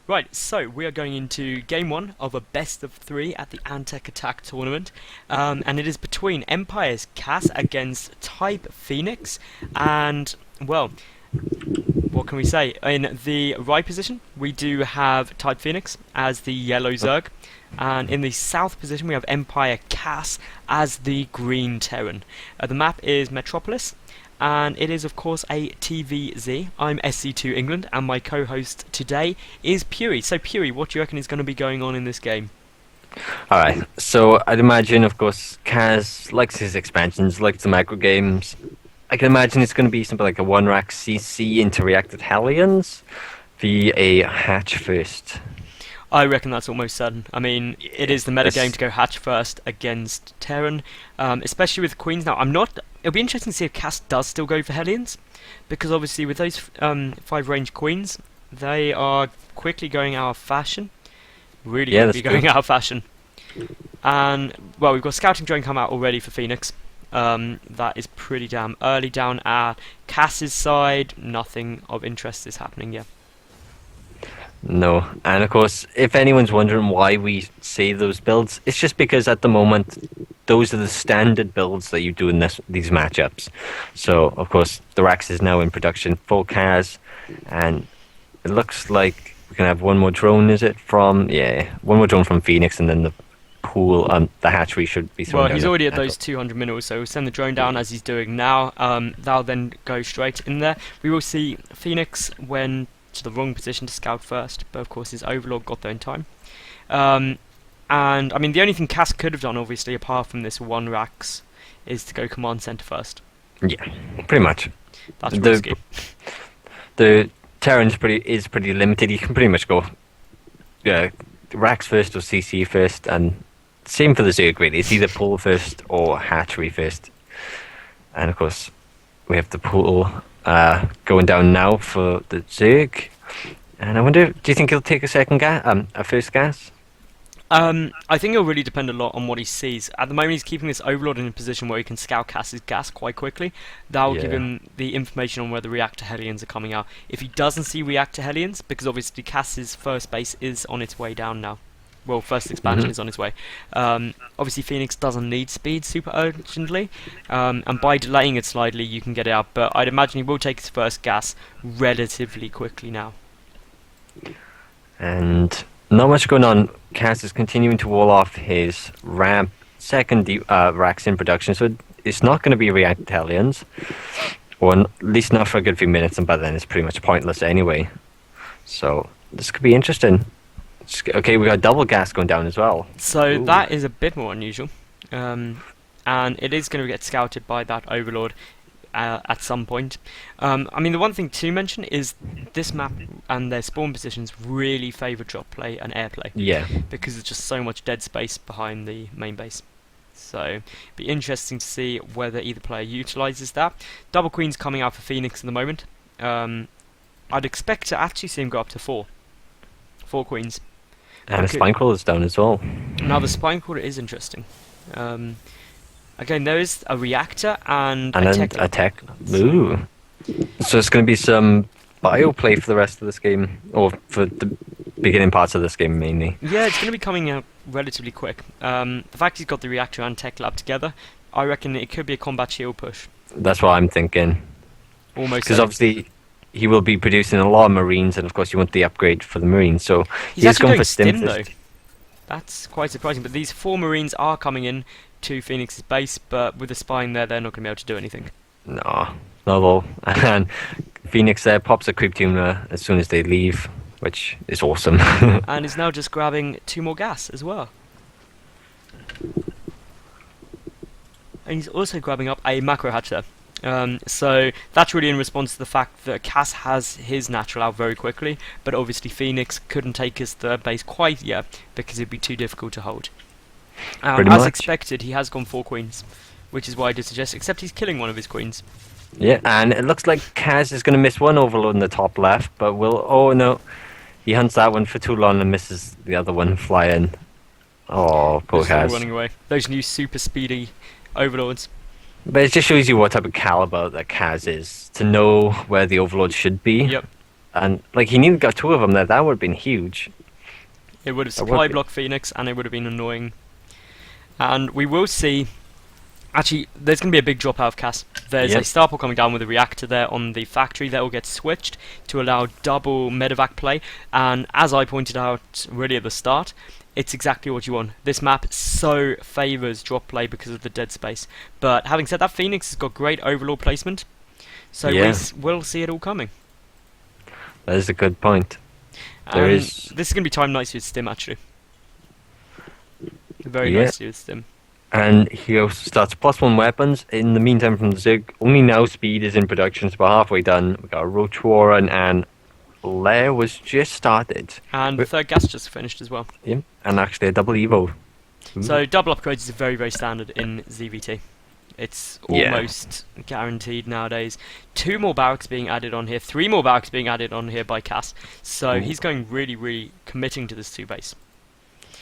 Right, so we are going into game one of a best of three at the Antec Attack tournament, and it is between EmpireKas against TypePhoeNix, and well, what can we say? In the right position, we do have TypePhoeNix as the yellow Zerg, and in the south position, we have EmpireKas as the green Terran. The map is Metropolis, and it is of course a TvZ. I'm SC2 England, and my co-host today is pughy. So pughy, what do you reckon is going to be going on in this game? Alright, so I'd imagine, of course, Kaz likes his expansions, likes the macro games. I can imagine it's going to be something like a one rack CC into reacted Hellions via a hatch first. I reckon that's almost certain. I mean, it is the meta game Yes. to go hatch first against Terran, especially with Queens. Now, I'm not. It'll be interesting to see if Cass does still go for Hellions, because obviously with those 5 range Queens, they are quickly going out of fashion. Really Yeah, quickly that's going true. out of fashion. And well, we've got scouting drone come out already for Phoenix. That is pretty damn early. Down at Cass's side, nothing of interest is happening yet. No, and of course, if anyone's wondering why we say those builds, it's just because at the moment, those are the standard builds that you do in these matchups. So, of course, the Rax is now in production, full Kaz, and it looks like we can have one more drone, is it? One more drone from Phoenix, and then the pool, the hatchery should be thrown Well, down he's at- already at at those 200 mils, so we'll send the drone down as he's doing now. That'll then go straight in there. We will see Phoenix went to the wrong position to scout first, but of course his overlord got there in time. And I mean, the only thing Cass could have done, obviously, apart from this one Rax, is to go command center first. Yeah, pretty much. That's The- risky. The Terran's pretty limited. You can pretty much go Rax first or CC first, and same for the Zerg really. It's either pool first or hatchery first. And of course, we have the pool going down now for the Zerg. And I wonder, do you think he'll take a first gas? I think it'll really depend a lot on what he sees. At the moment, he's keeping this overlord in a position where he can scout Cass's gas quite quickly. That will give Yeah. him the information on where the reactor Hellions are coming out. If he doesn't see reactor Hellions, because obviously Cass's first base is on its way down now. Well, first expansion is on its way. Obviously, Phoenix doesn't need speed super urgently, and by delaying it slightly, you can get it out. But I'd imagine he will take his first gas relatively quickly now. And not much going on. Cass is continuing to wall off his ramp, Rax in production, so it's not going to be reacted Hellions, or at least not for a good few minutes, and by then it's pretty much pointless anyway. So this could be interesting. Okay, we got double gas going down as well. So Ooh. that is a bit more unusual, and it is going to get scouted by that overlord at some point. I mean, the one thing to mention is this map and their spawn positions really favour drop play and airplay, Yeah, because there's just so much dead space behind the main base. So it'd be interesting to see whether either player utilises that. Double Queen's coming out for Phoenix at the moment. I'd expect to actually see him go up to 4 Queens. and a Okay. spine crawler's down as well. Now the spine quarter is interesting. Again, there is a reactor and And a then tech. a tech. Ooh. So it's going to be some bio play for the rest of this game, or for the beginning parts of this game mainly. Yeah, it's going to be coming out relatively quick. The fact he's got the reactor and tech lab together, I reckon it could be a combat shield push. That's what I'm thinking. Almost. Because certainly. obviously he will be producing a lot of Marines, and of course you want the upgrade for the Marines. So He's he is actually going going for stim stim though. first. That's quite surprising. But these 4 Marines are coming in to Phoenix's base, but with the spine there, they're not going to be able to do anything. No, not at all. And Phoenix there pops a creep tuner as soon as they leave, which is awesome. And is now just grabbing 2 more gas as well. And he's also grabbing up a macro hatch there. So that's really in response to the fact that Cass has his natural out very quickly, but obviously Phoenix couldn't take his third base quite yet because it'd be too difficult to hold. Pretty As much. expected, he has gone 4 queens, which is why I did suggest, except he's killing one of his queens. Yeah, and it looks like Kaz is going to miss one overload in the top left, but will... Oh, no. He hunts that one for too long and misses the other one flying. Oh, poor Just all Kaz. running away. Those new super speedy overlords. But it just shows you what type of caliber that Kaz is, to know where the overload should be. Yep. And like he nearly got two of them there. That would have been huge. It would have That would supply be. blocked Phoenix, and it would have been annoying. And we will see. Actually, there's going to be a big drop out of Cass. There's a Yep. Starport coming down with a reactor there on the factory that will get switched to allow double medevac play. And as I pointed out really at the start, it's exactly what you want. This map so favours drop play because of the dead space. But having said that, Phoenix has got great overlord placement, so Yeah. we'll see it all coming. That is a good point. There is. This is going to be timed nicely with Stim, actually. Very Yeah. nicely with Stim. And he also starts +1 weapons. In the meantime, from the Zerg, only now speed is in production, so we're halfway done. We got a Roach Warren and Lair was just started. And the third gas just finished as well. Yeah. And actually a double Evo. So double upgrades is very, very standard in ZVT. It's Yeah. almost guaranteed nowadays. 2 more barracks being added on here, 3 more barracks being added on here by Cass. So Ooh. he's going really, really committing to this 2 base.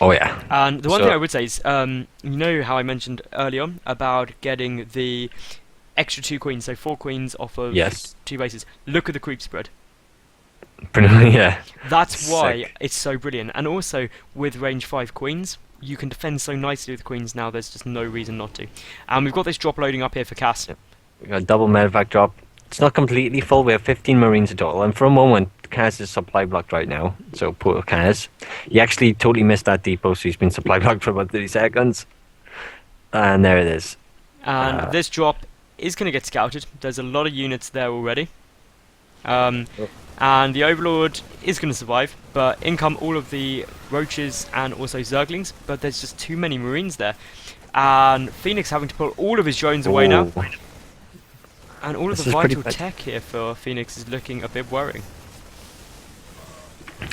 Oh yeah. And the one So- thing I would say is, you know how I mentioned earlier about getting the extra 2 queens, so 4 queens off of Yes. 2 bases. Look at the creep spread. Pretty much, yeah. That's why Sick. it's so brilliant. And also, with range 5 queens, you can defend so nicely with queens now, there's just no reason not to. And we've got this drop loading up here for Cass. Yep. We got a double medevac drop. It's not completely full. We have 15 Marines in total. And for a moment, Kaz is supply blocked right now. So poor Kaz. He actually totally missed that depot, so he's been supply blocked for about 30 seconds. And there it is. And this drop is going to get scouted. There's a lot of units there already. And the Overlord is going to survive, but in come all of the Roaches and also Zerglings, but there's just too many Marines there. And Phoenix having to pull all of his drones away now. Ooh. And all of This the is pretty vital bad. tech here for Phoenix is looking a bit worrying.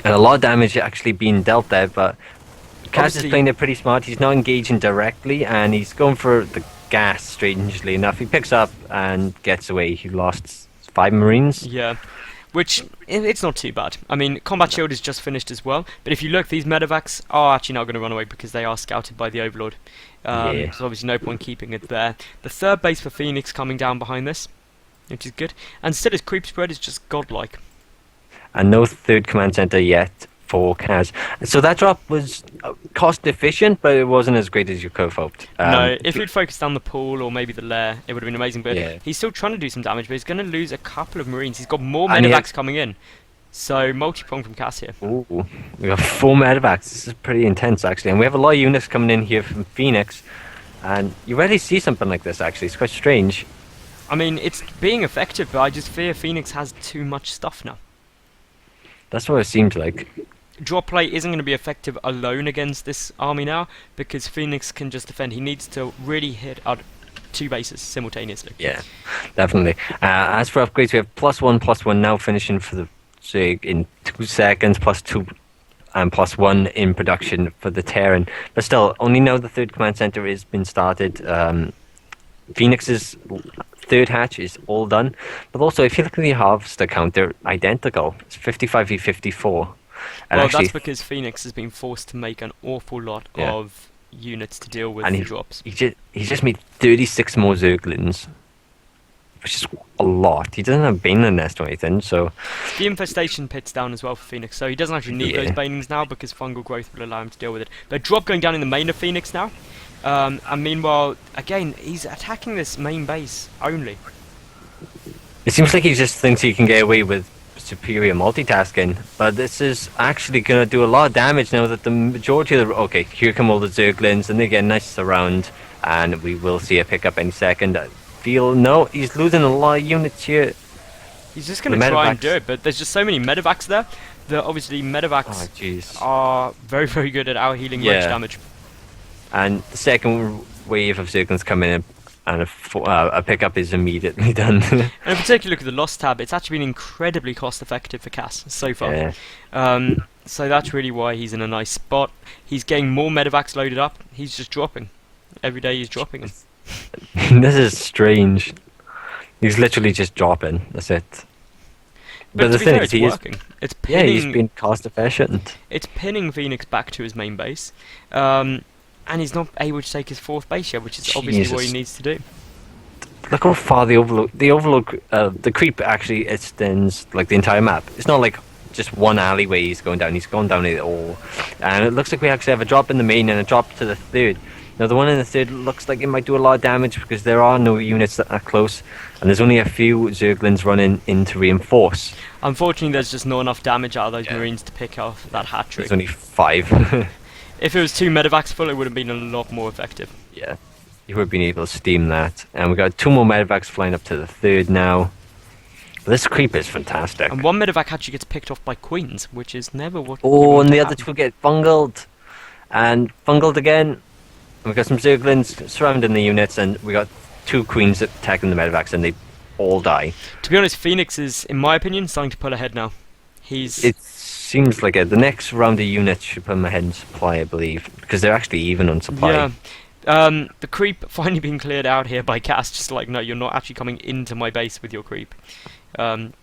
And a lot of damage actually being dealt there, but Kaz is Obviously- playing it pretty smart. He's not engaging directly, and he's going for the gas, strangely enough. He picks up and gets away. He lost 5 Marines. Yeah. Which, it's not too bad. I mean, Combat Shield is just finished as well. But if you look, these medevacs are actually not going to run away because they are scouted by the Overlord. Yeah. So obviously no point keeping it there. The third base for Phoenix coming down behind this, which is good. And still his creep spread is just godlike. And no third command center yet for Kaz. So that drop was cost efficient, but it wasn't as great as you could have hoped. No, if he'd focused down the pool or maybe the lair, it would have been amazing. But Yeah. he's still trying to do some damage, but he's going to lose a couple of Marines. He's got more And he medevacs coming in. So multi-prong from Cass here. Ooh, we got 4 medevacs. This is pretty intense, actually. And we have a lot of units coming in here from Phoenix. And you rarely see something like this, actually. It's quite strange. I mean, it's being effective, but I just fear Phoenix has too much stuff now. That's what it seemed like. Drop play isn't going to be effective alone against this army now, because Phoenix can just defend. He needs to really hit out 2 bases simultaneously. Yeah, definitely. As for upgrades, we have +1/+1 now finishing for the Zig in 2 seconds, +2 and +1 in production for the Terran. But still, only now the third command center has been started. Phoenix's third hatch is all done. But also, if you look at the harvester count, they're identical. It's 55 v 54. And Well, actually, that's because Phoenix has been forced to make an awful lot Yeah. of units to deal with And the he- drops. he just made 36 more Zerglings, which is a lot. He doesn't have Bane in the nest or anything, so The infestation pit's down as well for Phoenix, so he doesn't actually need Yeah. those banings now because fungal growth will allow him to deal with it. But drop going down in the main of Phoenix now. And meanwhile, again, he's attacking this main base only. it seems like he just thinks he can get away with superior multitasking. But this is actually going to do a lot of damage now that the majority of the... Okay, here come all the Zerglings, and they get a nice surround, and we will see a pickup any second. I feel... No, he's losing a lot of units here. He's just going The to try and medevacs- do it, but there's just so many medevacs there that obviously medevacs Oh, jeez. are very, very good at out healing range Yeah. damage. And the second wave of Zerglings come in, and a pickup is immediately done. And in particular, look at the loss tab. It's actually been incredibly cost effective for Cass so far. Yeah. So that's really why he's in a nice spot. He's getting more medevacs loaded up. He's just dropping. Every day he's dropping them. This is strange. He's literally just dropping. That's it. But the to be thing fair, is, it's he is. working. It's Yeah, he's pinning. been cost efficient. It's pinning Phoenix back to his main base. And he's not able to take his 4th base yet, which is obviously what he Jesus. needs to do. Look how far the creep actually extends like the entire map. It's not like just one alleyway he's going down. He's gone down it all, and it looks like we actually have a drop in the main and a drop to the third. Now the one in the third looks like it might do a lot of damage because there are no units that are close, and there's only a few Zerglings running in to reinforce. Unfortunately, there's just not enough damage out of those Marines to pick off that hat trick. There's only 5. If it was 2 medevacs full, it would have been a lot more effective. Yeah, you would have been able to steam that. And we got 2 more medevacs flying up to the third now. This creep is fantastic. And 1 medevac actually gets picked off by queens, which is never what. Oh, and the other 2 get bungled. And bungled again. And we got some Zerglings surrounding the units, and we got 2 queens attacking the medevacs, and they all die. To be honest, Phoenix is, in my opinion, starting to pull ahead now. It seems like the next round of units should put them ahead in supply, I believe, because they're actually even on supply. Yeah. The creep finally being cleared out here by Cass, just like, no, you're not actually coming into my base with your creep.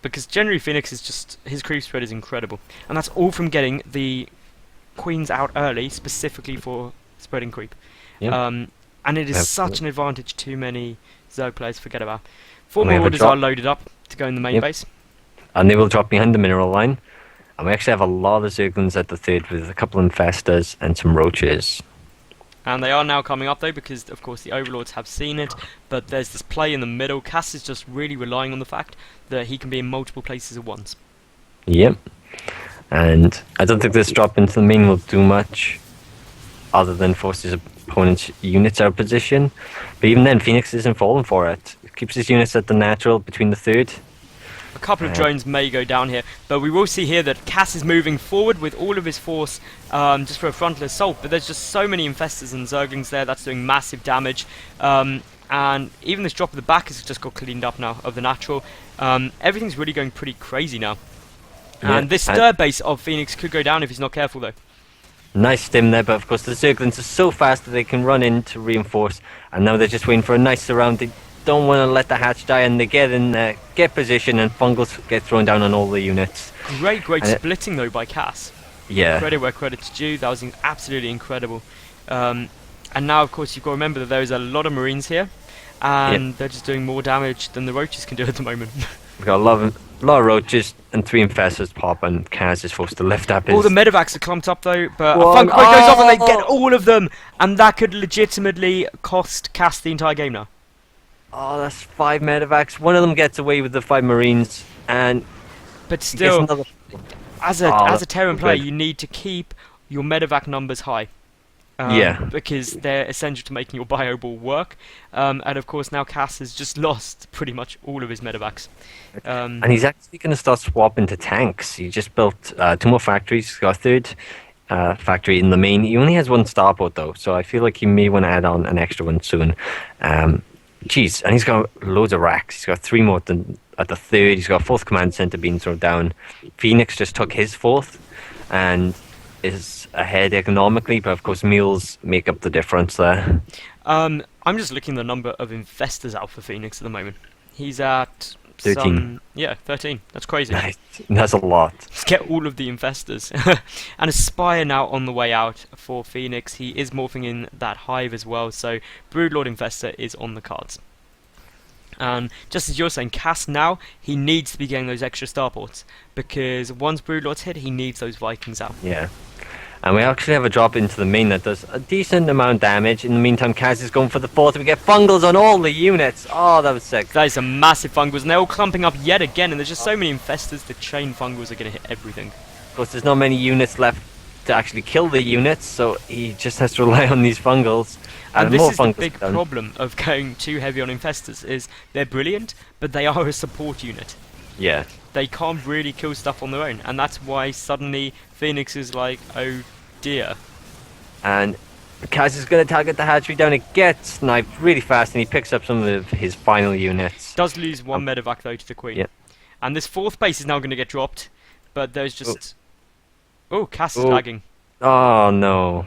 Because generally Phoenix is just, his creep spread is incredible. And that's all from getting the queens out early, specifically for spreading creep. Yep. And it is Absolutely. such an advantage too many Zerg players forget about. 4 more orders are loaded up to go in the main base. And they will drop behind the mineral line. And we actually have a lot of Zerglings at the third with a couple of infestors and some roaches. And they are now coming up though, because of course the overlords have seen it, but there's this play in the middle. Cass is just really relying on the fact that he can be in multiple places at once. Yep. And I don't think this drop into the main will do much other than force his opponent's units out of position. But even then, Phoenix isn't falling for it. It keeps his units at the natural between the third. A couple of drones may go down here, but we will see here that Cass is moving forward with all of his force just for a frontal assault, but there's just so many infestors and Zerglings there that's doing massive damage. And even this drop at the back has just got cleaned up now of the natural. Everything's really going pretty crazy now. Yeah, And this third base of Phoenix could go down if he's not careful though. Nice stim there, but of course the Zerglings are so fast that they can run in to reinforce, and now they're just waiting for a nice surround. They don't want to let the hatch die, and they get in get position, and fungals get thrown down on all the units. Great splitting though by Cass. Yeah. Credit where credit's due. That was absolutely incredible. And now, of course, you've got to remember that there's a lot of Marines here, and they're just doing more damage than the roaches can do at the moment. We've got a lot of roaches and 3 infestors pop, and Kaz is forced to lift up his... All the medevacs are clumped up though, but a funk point goes off and they get all of them, and that could legitimately cost Cass the entire game now. Oh, that's 5 medevacs. One of them gets away with the 5 Marines, and... But still, as a Terran player, good. you need to keep your medevac numbers high. Because they're essential to making your bio ball work. And of course now Cass has just lost pretty much all of his medevacs. And he's actually going to start swapping to tanks. He just built 2 more factories. He's got a third factory in the main. He only has 1 starboat though, so I feel like he may want to add on an extra one soon. Jeez, and he's got loads of racks. He's got 3 more at the third. He's got a 4th command center being thrown down. Phoenix just took his 4th and is ahead economically, but of course meals make up the difference there. I'm just looking at the number of infestors out for Phoenix at the moment. He's at 13. 13. That's crazy. Nice. That's a lot. Let's get all of the infestors. And a Spire now on the way out for Phoenix. He is morphing in that hive as well, so Broodlord Infestor is on the cards. And just as you're saying, Cass now, he needs to be getting those extra starports, because once Broodlord's hit, he needs those Vikings out. Yeah. And we actually have a drop into the main that does a decent amount of damage. In the meantime, Kaz is going for the 4th. We get fungals on all the units. Oh, that was sick. That is a massive fungals, and they're all clumping up yet again, and there's just so many infestors, the chain fungals are going to hit everything. Of course, there's not many units left to actually kill the units, so he just has to rely on these fungals. And this more is the fungals big down. problem of going too heavy on infestors, is they're brilliant, but they are a support unit. Yeah. They can't really kill stuff on their own, and that's why suddenly Phoenix is like, oh dear. And Kaz is going to target the hatchery down. It gets sniped really fast, and he picks up some of his final units. Does lose 1 medevac though to the Queen. Yeah. And this 4th base is now going to get dropped, but there's just... Oh, Cass is lagging. Oh, no.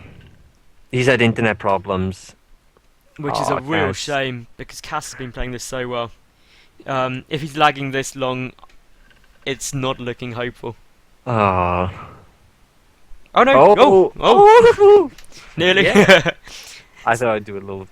He's had internet problems. Which is a real shame, because Cass has been playing this so well. If he's lagging this long, it's not looking hopeful. Oh. Oh no! Oh! Oh! Nearly! Yeah. I thought I'd do a little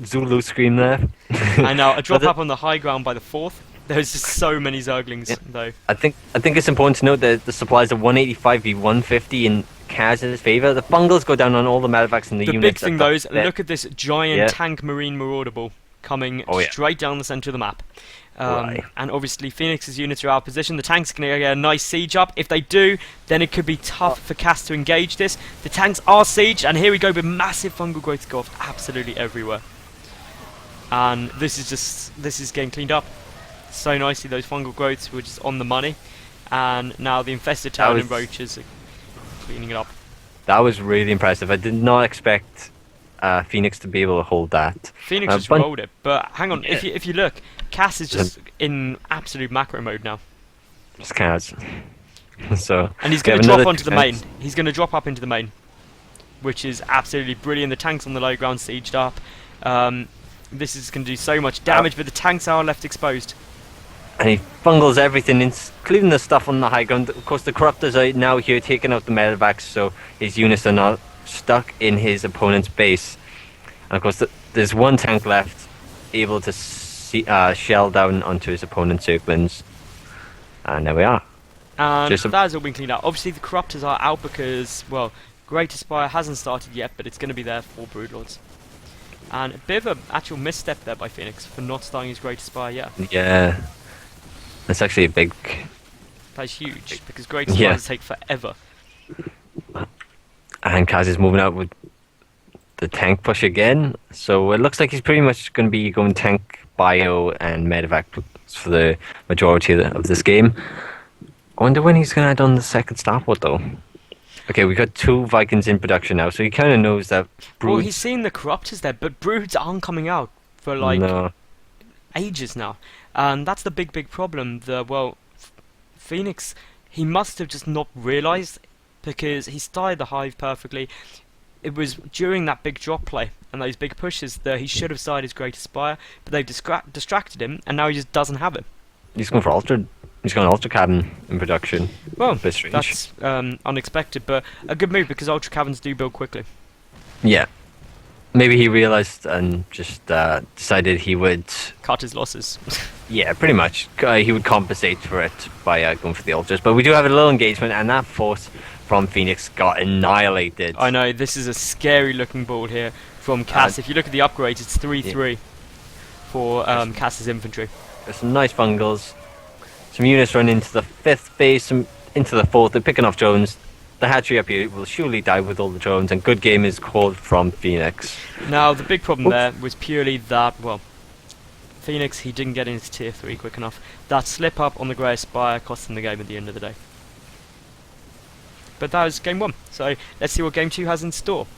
Zulu scream there. And now a But drop up on the high ground by the 4th. There's just so many Zerglings, yeah, though. I think it's important to note that the supplies are 185 v 150 in Kaz's favor. The bungles go down on all the medevacs and the The big units. thing, though, is look at this giant Yeah. tank marine marauder ball coming Oh, yeah. straight down the centre of the map. Right. And obviously, Phoenix's units are out of position. The tanks are going to get a nice siege up. If they do, then it could be tough for Cas to engage this. The tanks are sieged, and here we go with massive fungal growth go off absolutely everywhere. And this is getting cleaned up so nicely. Those fungal growths were just on the money, and now the infested town and roaches are cleaning it up. That was really impressive. I did not expect Phoenix to be able to hold that. Phoenix just rolled it, but hang on. Yeah. If you look, Cas is just in absolute macro mode now. Just Kaz. So. And he's we going have to drop another onto the main. defense. He's going to drop up into the main, which is absolutely brilliant. The tanks on the low ground sieged up. This is going to do so much damage, but the tanks are left exposed. And he fungals everything, including the stuff on the high ground. Of course, the Corruptors are now here taking out the medevacs, so his units are not stuck in his opponent's base. And of course, there's one tank left, able to shell down onto his opponent's circlings. And there we are. And Just that has all been cleaned out. Obviously, the Corruptors are out because, well, Greater Spire hasn't started yet, but it's going to be there for Broodlords. And a bit of an actual misstep there by Phoenix for not starting his Greater Spire yet. Yeah. That's actually a big... That is huge, because Greater Spires take forever. And Kaz is moving out with the tank push again. So it looks like he's pretty much going to be going tank, bio, and medevac for the majority of this game. I wonder when he's going to add on the second starport, though. Okay, we got 2 Vikings in production now, so he kind of knows that Broods... Well, he's seen the Corruptors there, but Broods aren't coming out for, like, ages now. And that's the big problem. Phoenix, he must have just not realised, because he started the hive perfectly. It was during that big drop play and those big pushes that he should have started his Greater Spire, but they've distracted him, and now he just doesn't have it. He's going for Ultra... He's got an Ultra Cabin in production. Well, bit strange. that's unexpected, but a good move, because Ultra Caverns do build quickly. Yeah. Maybe he realised and just decided he would... Cut his losses. Yeah, pretty much. He would compensate for it by going for the Ultras. But we do have a little engagement, and that force from Phoenix got annihilated. I know, this is a scary looking ball here from Cass. If you look at the upgrades, it's 3-3 for Cass's infantry. There's some nice bungles. Some units run into the 5th base, some into the 4th. They're picking off drones. The hatchery up here will surely die with all the drones, and good game is called from Phoenix. Now, the big problem there was purely that, well, Phoenix, he didn't get into tier 3 quick enough. That slip up on the Grey Spire cost him the game at the end of the day. But that was game 1, so let's see what game 2 has in store.